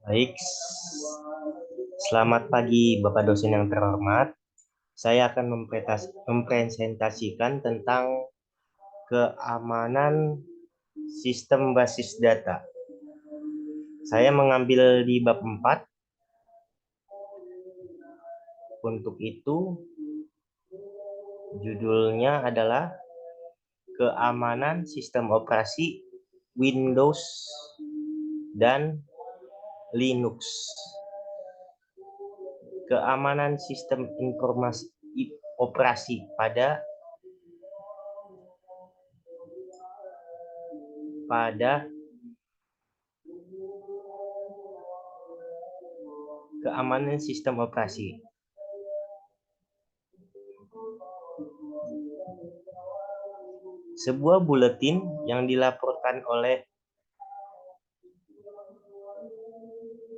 Baik, selamat pagi Bapak dosen yang terhormat. Saya akan mempresentasikan tentang keamanan sistem basis data. Saya mengambil di bab 4. Untuk itu, judulnya adalah keamanan sistem operasi Windows dan Linux. Keamanan sistem informasi operasi pada keamanan sistem operasi. Sebuah buletin yang dilaporkan oleh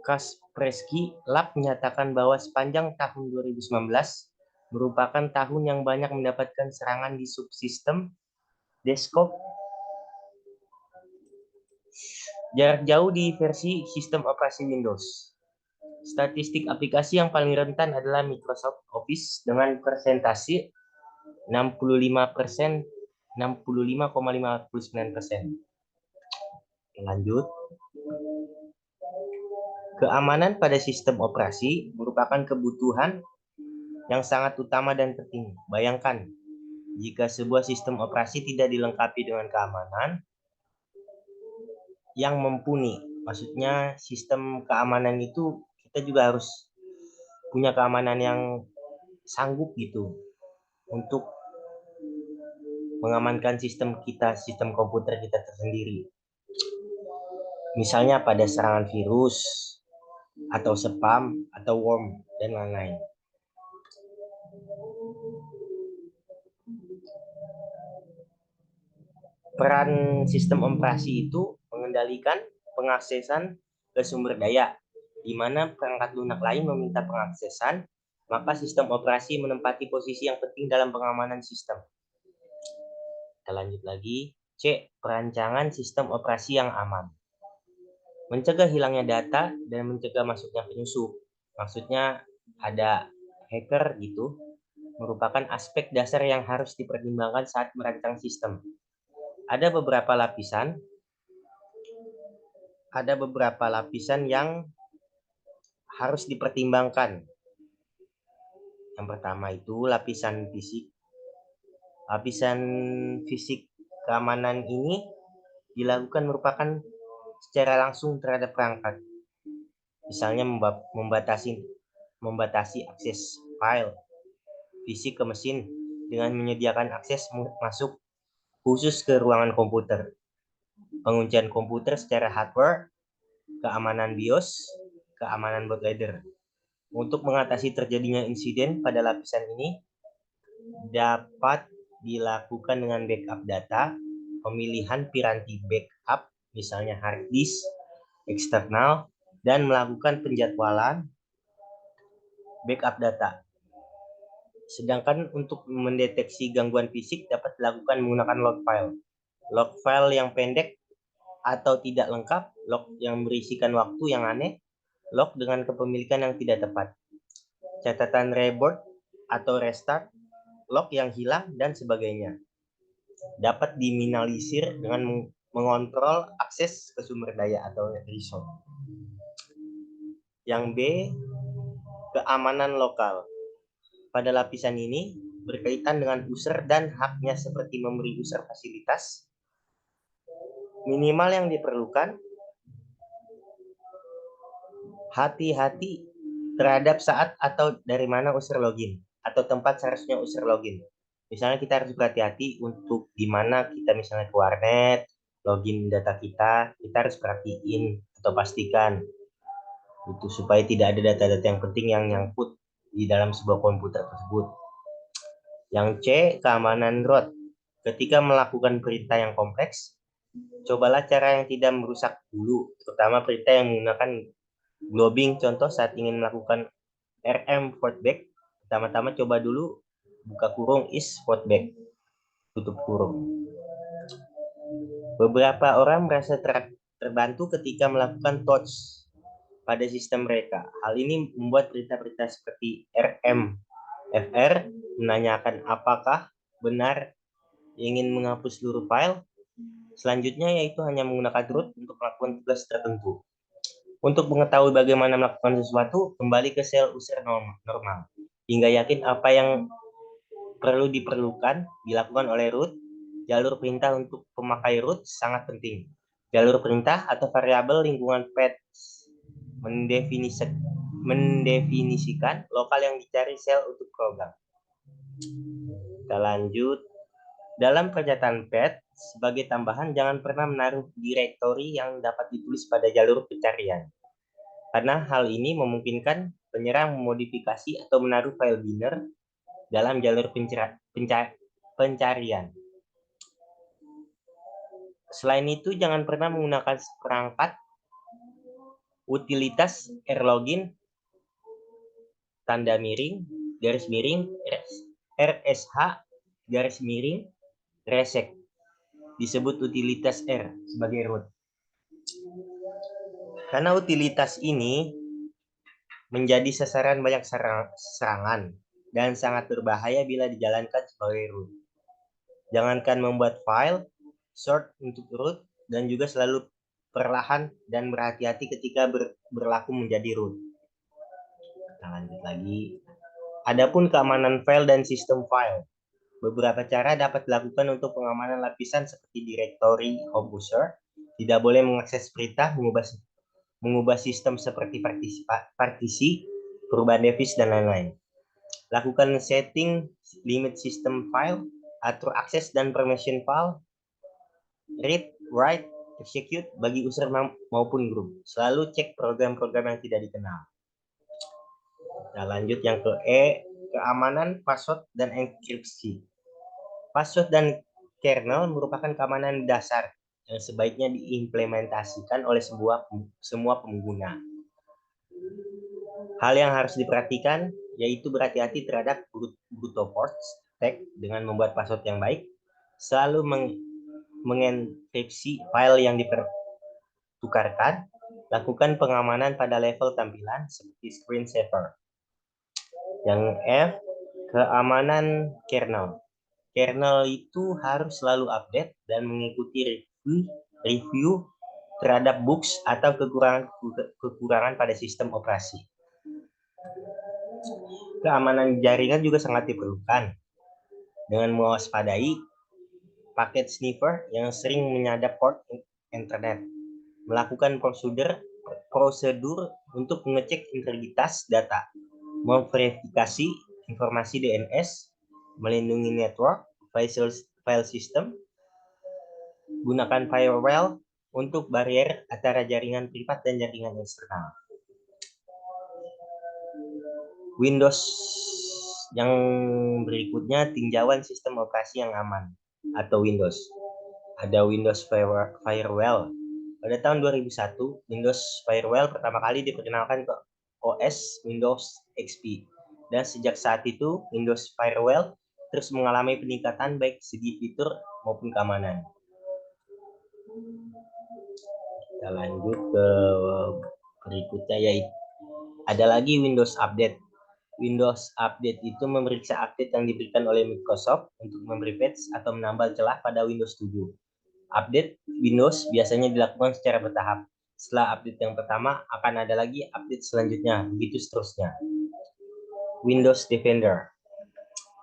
Kaspersky Lab menyatakan bahwa sepanjang tahun 2019 merupakan tahun yang banyak mendapatkan serangan di subsistem desktop jarak jauh di versi sistem operasi Windows. Statistik aplikasi yang paling rentan adalah Microsoft Office dengan persentase 65%, 65,59%. Lanjut. Keamanan pada sistem operasi merupakan kebutuhan yang sangat utama dan penting. Bayangkan, jika sebuah sistem operasi tidak dilengkapi dengan keamanan yang mumpuni. Maksudnya sistem keamanan itu kita juga harus punya keamanan yang sanggup gitu untuk mengamankan sistem kita, sistem komputer kita tersendiri. Misalnya pada serangan virus, atau spam, atau worm, dan lain-lain. Peran sistem operasi itu mengendalikan pengaksesan ke sumber daya, di mana perangkat lunak lain meminta pengaksesan, maka sistem operasi menempati posisi yang penting dalam pengamanan sistem. Kita lanjut lagi. C. Perancangan sistem operasi yang aman. Mencegah hilangnya data dan mencegah masuknya penyusup. Maksudnya ada hacker gitu, merupakan aspek dasar yang harus dipertimbangkan saat merancang sistem. Ada beberapa lapisan yang harus dipertimbangkan. Yang pertama itu lapisan fisik. Lapisan fisik keamanan ini dilakukan merupakan secara langsung terhadap perangkat. Misalnya membatasi akses file fisik ke mesin dengan menyediakan akses masuk khusus ke ruangan komputer. Penguncian komputer secara hardware, keamanan BIOS, keamanan bootloader. Untuk mengatasi terjadinya insiden pada lapisan ini dapat dilakukan dengan backup data, pemilihan piranti backup, misalnya hard disk eksternal, dan melakukan penjadwalan backup data. Sedangkan untuk mendeteksi gangguan fisik dapat dilakukan menggunakan log file. Log file yang pendek atau tidak lengkap, log yang berisikan waktu yang aneh, log dengan kepemilikan yang tidak tepat, catatan reboot atau restart, log yang hilang, dan sebagainya. Dapat diminimalisir dengan mengontrol akses ke sumber daya atau resource. Yang B, keamanan lokal. Pada lapisan ini berkaitan dengan user dan haknya seperti memberi user fasilitas. Minimal yang diperlukan, hati-hati terhadap saat atau dari mana user login atau tempat seharusnya user login. Misalnya kita harus berhati-hati untuk di mana kita misalnya ke warnet, login data kita harus perhatiin atau pastikan itu supaya tidak ada data-data yang penting yang nyangkut di dalam sebuah komputer tersebut. Yang C, keamanan root. Ketika melakukan perintah yang kompleks, cobalah cara yang tidak merusak dulu, terutama perintah yang menggunakan globbing. Contoh saat ingin melakukan rm forward, pertama-tama coba dulu buka kurung is forward, tutup kurung. Beberapa orang merasa terbantu ketika melakukan touch pada sistem mereka. Hal ini membuat perintah-perintah seperti rmfr menanyakan apakah benar ingin menghapus seluruh file. Selanjutnya yaitu hanya menggunakan root untuk melakukan tugas tertentu. Untuk mengetahui bagaimana melakukan sesuatu, kembali ke sel user normal. Hingga yakin apa yang perlu diperlukan dilakukan oleh root. Jalur perintah untuk pemakai root sangat penting. Jalur perintah atau variabel lingkungan path mendefinisikan lokal yang dicari sel untuk program. Kita lanjut. Dalam pernyataan path, sebagai tambahan jangan pernah menaruh direktori yang dapat ditulis pada jalur pencarian. Karena hal ini memungkinkan penyerang memodifikasi atau menaruh file binner dalam jalur pencarian. Selain itu, jangan pernah menggunakan perangkat utilitas rlogin tanda miring garis miring rsh garis miring reset disebut utilitas R sebagai root. Karena utilitas ini menjadi sasaran banyak serangan dan sangat berbahaya bila dijalankan sebagai root. Jangankan membuat file, sort untuk root, dan juga selalu perlahan dan berhati-hati ketika berlaku menjadi root. Kita lanjut lagi. Adapun keamanan file dan sistem file. Beberapa cara dapat dilakukan untuk pengamanan lapisan seperti directory home user. Tidak boleh mengakses perintah, mengubah sistem seperti partisi, perubahan device, dan lain-lain. Lakukan setting limit system file, atur akses dan permission file, read, write, execute bagi user maupun grup. Selalu cek program-program yang tidak dikenal. Nah, lanjut yang ke E, keamanan password dan enkripsi. Password dan kernel merupakan keamanan dasar yang sebaiknya diimplementasikan oleh semua pengguna. Hal yang harus diperhatikan yaitu berhati-hati terhadap brute force attack dengan membuat password yang baik, selalu mengenkripsi file yang dipertukarkan, lakukan pengamanan pada level tampilan seperti screensaver. Yang F, keamanan kernel. Kernel itu harus selalu update dan mengikuti review terhadap bugs atau kekurangan pada sistem operasi. Keamanan jaringan juga sangat diperlukan dengan mewaspadai paket sniffer yang sering menyadap port internet, melakukan prosedur untuk mengecek integritas data, memverifikasi informasi DNS, melindungi network, file system, gunakan firewall untuk barrier antara jaringan privat dan jaringan eksternal. Windows yang berikutnya, tinjauan sistem operasi yang aman atau Windows. Ada Windows Firewall. Pada tahun 2001, Windows Firewall pertama kali diperkenalkan ke OS Windows XP. Dan sejak saat itu, Windows Firewall terus mengalami peningkatan baik segi fitur maupun keamanan. Kita lanjut ke berikutnya, yaitu ada lagi Windows Update. Windows Update itu memeriksa update yang diberikan oleh Microsoft untuk memberi patch atau menambal celah pada Windows 7. Update Windows biasanya dilakukan secara bertahap. Setelah update yang pertama, akan ada lagi update selanjutnya, begitu seterusnya. Windows Defender.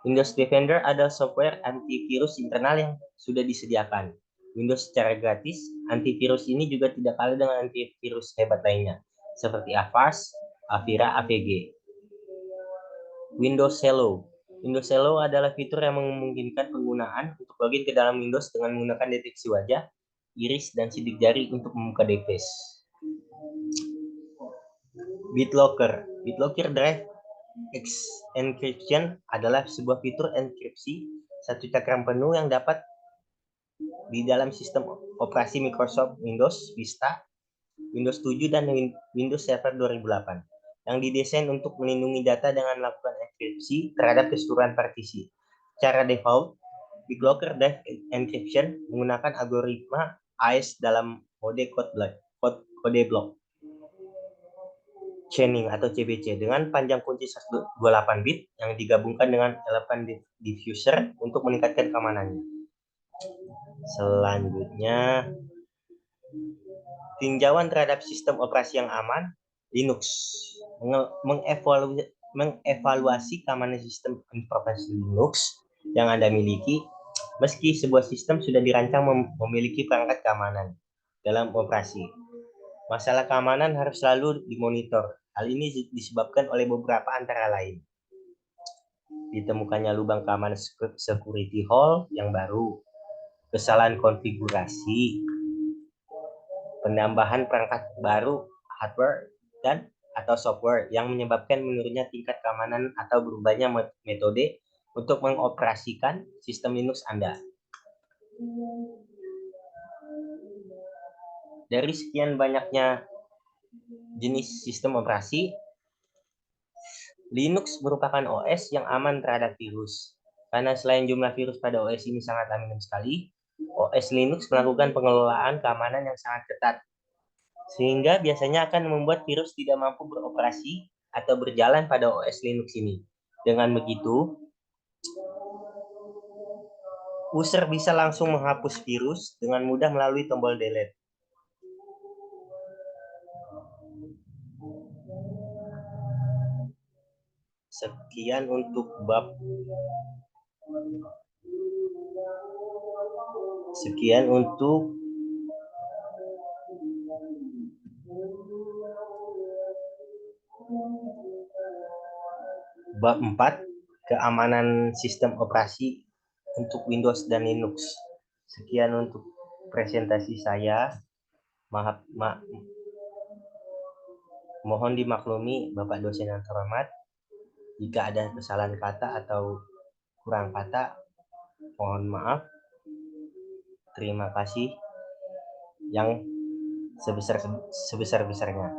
Windows Defender adalah software antivirus internal yang sudah disediakan Windows secara gratis. Antivirus ini juga tidak kalah dengan antivirus hebat lainnya, seperti Avast, Avira, AVG. Windows Hello. Windows Hello adalah fitur yang memungkinkan penggunaan untuk login ke dalam Windows dengan menggunakan deteksi wajah, iris, dan sidik jari untuk membuka device. BitLocker. BitLocker Drive Encryption adalah sebuah fitur enkripsi satu cakram penuh yang dapat di dalam sistem operasi Microsoft Windows Vista, Windows 7, dan Windows Server 2008. Yang didesain untuk melindungi data dengan melakukan enkripsi terhadap keseluruhan partisi. Secara default, BitLocker Drive Encryption menggunakan algoritma AES dalam mode code block. chaining atau CBC dengan panjang kunci 128 bit yang digabungkan dengan Elephant Diffuser untuk meningkatkan keamanannya. Selanjutnya, tinjauan terhadap sistem operasi yang aman Linux, mengevaluasi keamanan sistem informasi Linux yang Anda miliki. Meski sebuah sistem sudah dirancang memiliki perangkat keamanan dalam operasi, masalah keamanan harus selalu dimonitor. Hal ini disebabkan oleh beberapa antara lain: ditemukannya lubang keamanan security hole yang baru, kesalahan konfigurasi, penambahan perangkat baru hardware dan atau software yang menyebabkan menurunnya tingkat keamanan atau berubahnya metode untuk mengoperasikan sistem Linux Anda. Dari sekian banyaknya jenis sistem operasi, Linux merupakan OS yang aman terhadap virus. Karena selain jumlah virus pada OS ini sangat minim sekali, OS Linux melakukan pengelolaan keamanan yang sangat ketat, sehingga biasanya akan membuat virus tidak mampu beroperasi atau berjalan pada OS Linux ini. Dengan begitu, user bisa langsung menghapus virus dengan mudah melalui tombol delete. Sekian untuk bab bab 4, keamanan sistem operasi untuk Windows dan Linux. Sekian untuk presentasi saya. Mohon dimaklumi Bapak dosen yang terhormat jika ada kesalahan kata atau kurang kata. Mohon maaf. Terima kasih yang sebesar-besarnya.